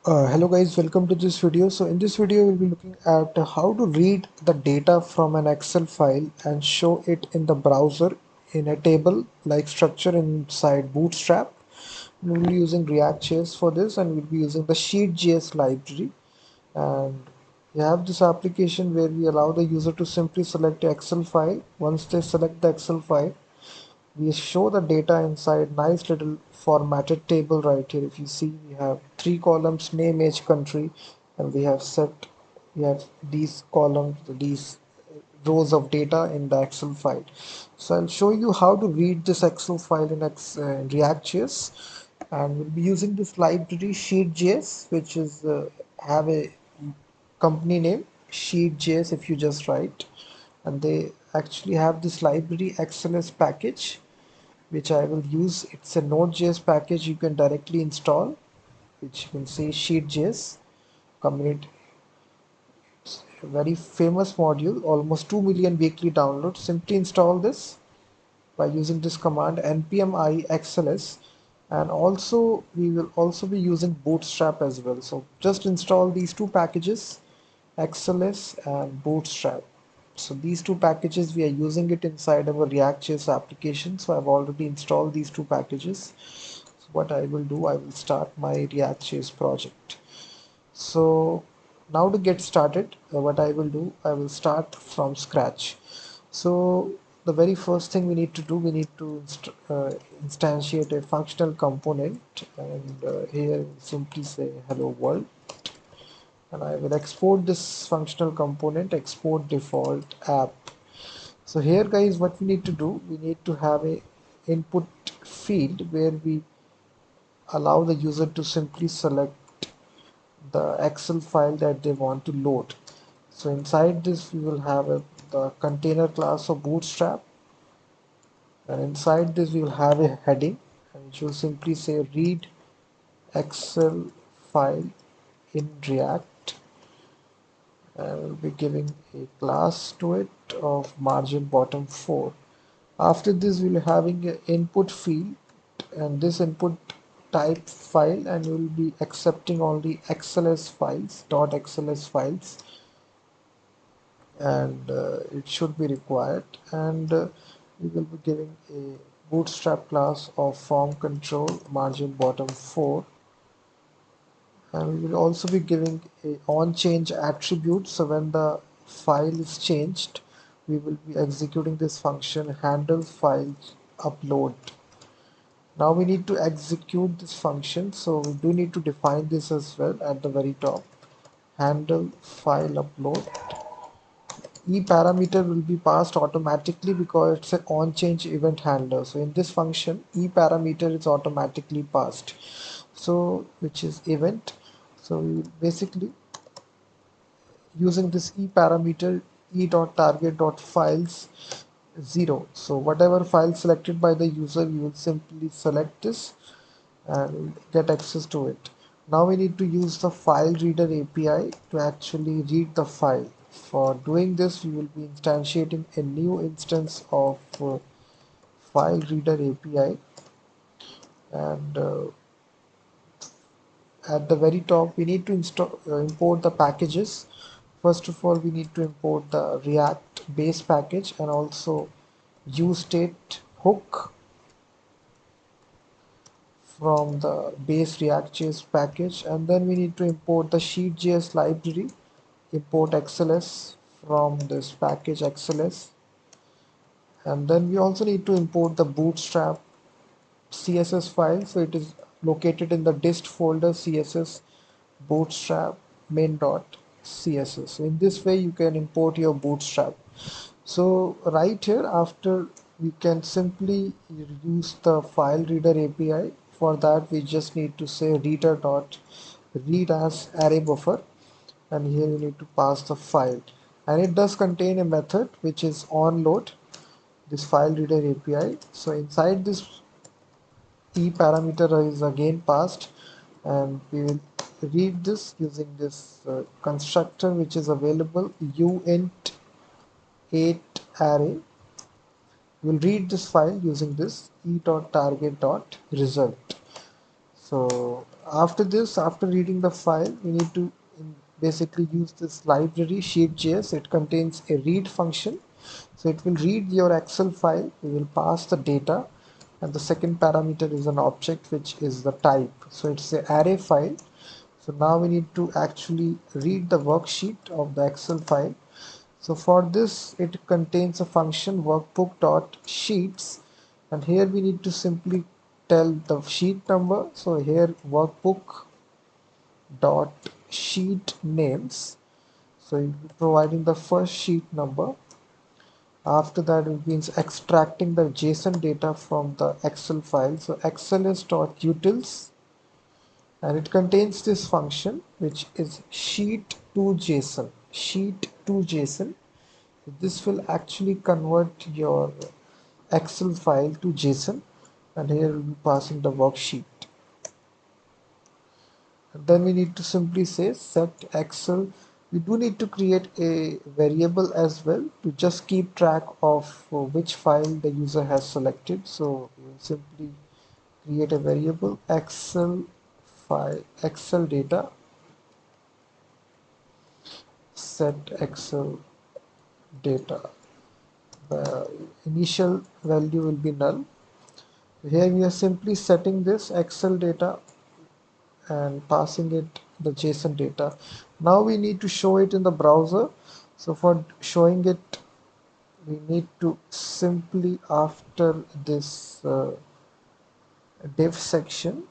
Hello guys, welcome to this video. So in this video we'll be looking at how to read the data from an Excel file and show it in the browser in a table like structure inside Bootstrap. We'll be using React.js for this, and we'll be using the SheetJS library. And we have this application where we allow the user to simply select the Excel file. Once they select the Excel file, we show the data inside nice little formatted table right here. If you see, we have three columns: name, age, country, and we have these columns, these rows of data in the Excel file. So I'll show you how to read this Excel file in React.js, and we'll be using this library SheetJS, which is have a company name SheetJS if you just write, and they actually have this library XLS package which I will use. It's a Node.js package you can directly install, which you can see SheetJS community. It's a very famous module, almost 2 million weekly downloads. Simply install this by using this command npm i xls, and also we will also be using Bootstrap as well. So just install these two packages, XLS and Bootstrap. So these two packages, we are using it inside our React.js application. So I've already installed these two packages. So what I will do, I will start my React.js project. So now to get started, what I will do, I will start from scratch. So the very first thing we need to do, we need to instantiate a functional component, and here simply say hello world, and I will export this functional component, export default app. So here guys, what we need to do, we need to have a input field where we allow the user to simply select the Excel file that they want to load. So inside this we will have the container class of Bootstrap, and inside this we will have a heading, and it will simply say read Excel file in React, and we'll be giving a class to it of margin bottom 4. After this we'll having an input field, and this input type file, and we'll be accepting only XLS files, .xls files, and it should be required. And we will be giving a bootstrap class of form control margin bottom 4, and we will also be giving a on change attribute. So when the file is changed, we will be executing this function handle file upload. Now we need to execute this function, so we do need to define this as well at the very top. Handle file upload. E parameter will be passed automatically because it's an on change event handler. So in this function, E parameter is automatically passed, so which is event. So we will basically using this E parameter, e.target.files 0. So whatever file selected by the user, we will simply select this and get access to it. Now we need to use the file reader API to actually read the file. For doing this, we will be instantiating a new instance of file reader API, and at the very top we need to import the packages. First of all, we need to import the React base package and also useState hook from the base React.js package, and then we need to import the SheetJS library, import XLS from this package XLS, and then we also need to import the Bootstrap CSS file. So it is located in the dist folder CSS bootstrap main.css. So in this way you can import your Bootstrap. So right here, after, we can simply use the file reader API. For that we just need to say reader dot read as array buffer, and here you need to pass the file, and it does contain a method which is onload this file reader API. So inside this E parameter is again passed, and we will read this using this constructor which is available, uint 8 array. We'll read this file using this e.target.result. So after this, after reading the file, we need to basically use this library SheetJS. It contains a read function. So it will read your Excel file. We will pass the data, and the second parameter is an object, which is the type. So it's an array file. So now we need to actually read the worksheet of the Excel file. So for this, it contains a function workbook.sheets, and here we need to simply tell the sheet number. So here workbook.sheet names. So you'll be providing the first sheet number. After that, it means extracting the JSON data from the Excel file. So Excel is .utils, and it contains this function which is sheet2JSON. Sheet2JSON. This will actually convert your Excel file to JSON, and here we'll be passing the worksheet. And then we need to simply say set Excel. We do need to create a variable as well to just keep track of which file the user has selected. So we will simply create a variable Excel file, Excel data, set Excel data. The initial value will be null. Here we are simply setting this Excel data and passing it the JSON data. Now we need to show it in the browser. So for showing it, we need to simply, after this div section,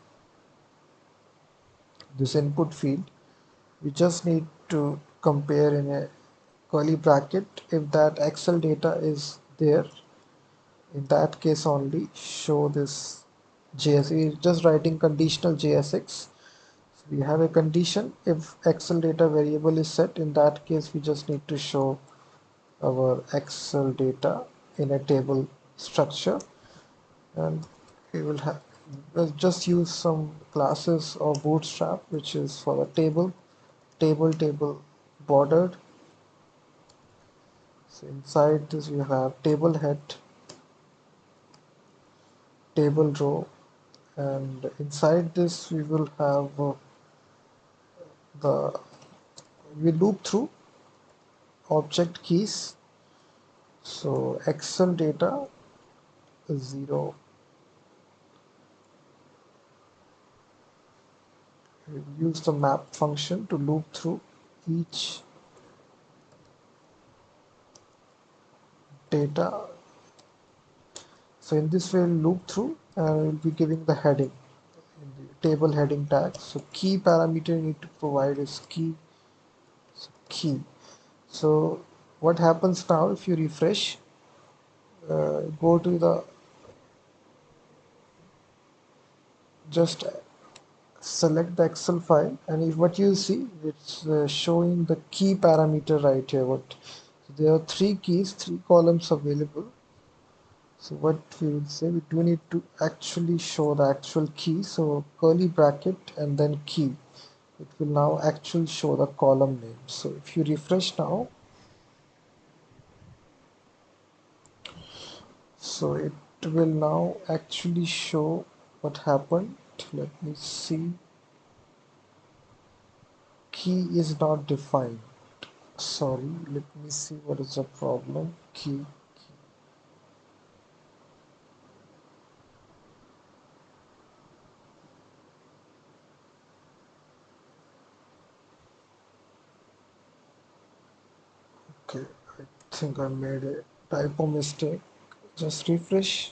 this input field, we just need to compare in a curly bracket if that Excel data is there. In that case only show this JS. We're just writing conditional JSX. We have a condition if Excel data variable is set. In that case, we just need to show our Excel data in a table structure, and we will have, we'll just use some classes of Bootstrap, which is for the table bordered. So inside this we have table head, table row, and inside this we will have the we loop through object keys. So Excel data 0. We use the map function to loop through each data. So in this way, we'll loop through and we'll be giving the heading in the table heading tag. So key parameter you need to provide is key. So key. So what happens now if you refresh? Go to the just select the Excel file, and if what you see, it's showing the key parameter right here. What so there are three keys, three columns available. So what we will say, we do need to actually show the actual key. So curly bracket and then key. It will now actually show the column name. So if you refresh now, so it will now actually show what happened. Let me see. Key is not defined. Sorry, let me see what is the problem. Key. Okay, I think I made a typo mistake. Just refresh.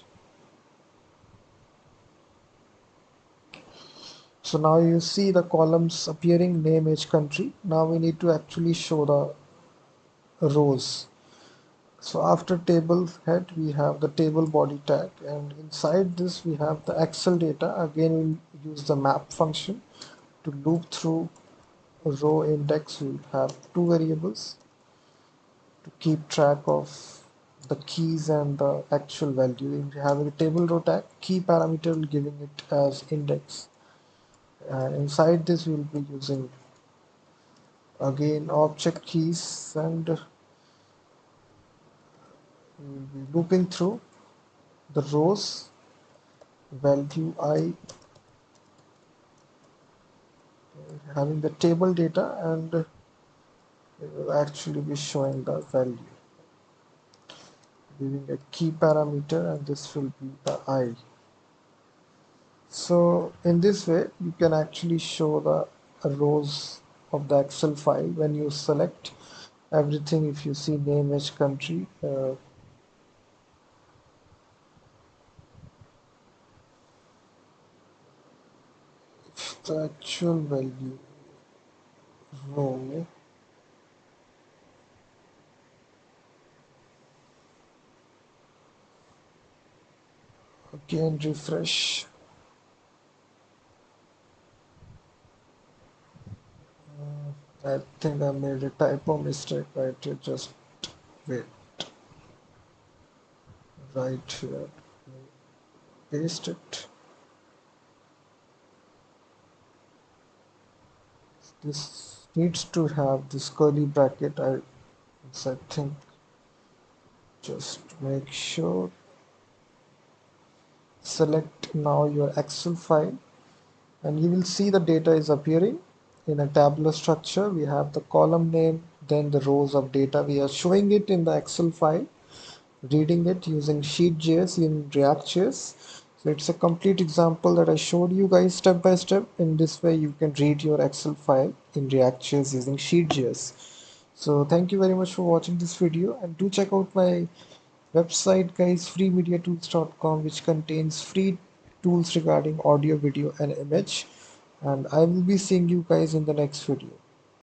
So now you see the columns appearing, name, age, country. Now we need to actually show the rows. So after table head, we have the table body tag, and inside this we have the Excel data. Again, we'll use the map function to loop through a row index. We'll have two variables to keep track of the keys and the actual value. We have a table row tag, key parameter will giving it as index. And inside this we will be using again object keys, and we will be looping through the rows value I having the table data, and it will actually be showing the value, giving a key parameter, and this will be the I. So in this way, you can actually show the rows of the Excel file when you select everything. If you see name, age, country, the actual value row, again refresh. I think I made a typo mistake. Right, just wait, right here, paste it. This needs to have this curly bracket. I think, just make sure. Select now your Excel file, and you will see the data is appearing in a tabular structure. We have the column name, then the rows of data. We are showing it in the Excel file, reading it using SheetJS in React.js. So it's a complete example that I showed you guys step by step. In this way, you can read your Excel file in React.js using SheetJS. So thank you very much for watching this video, and do check out my website, guys, freemediatools.com, which contains free tools regarding audio, video, and image. And I will be seeing you guys in the next video.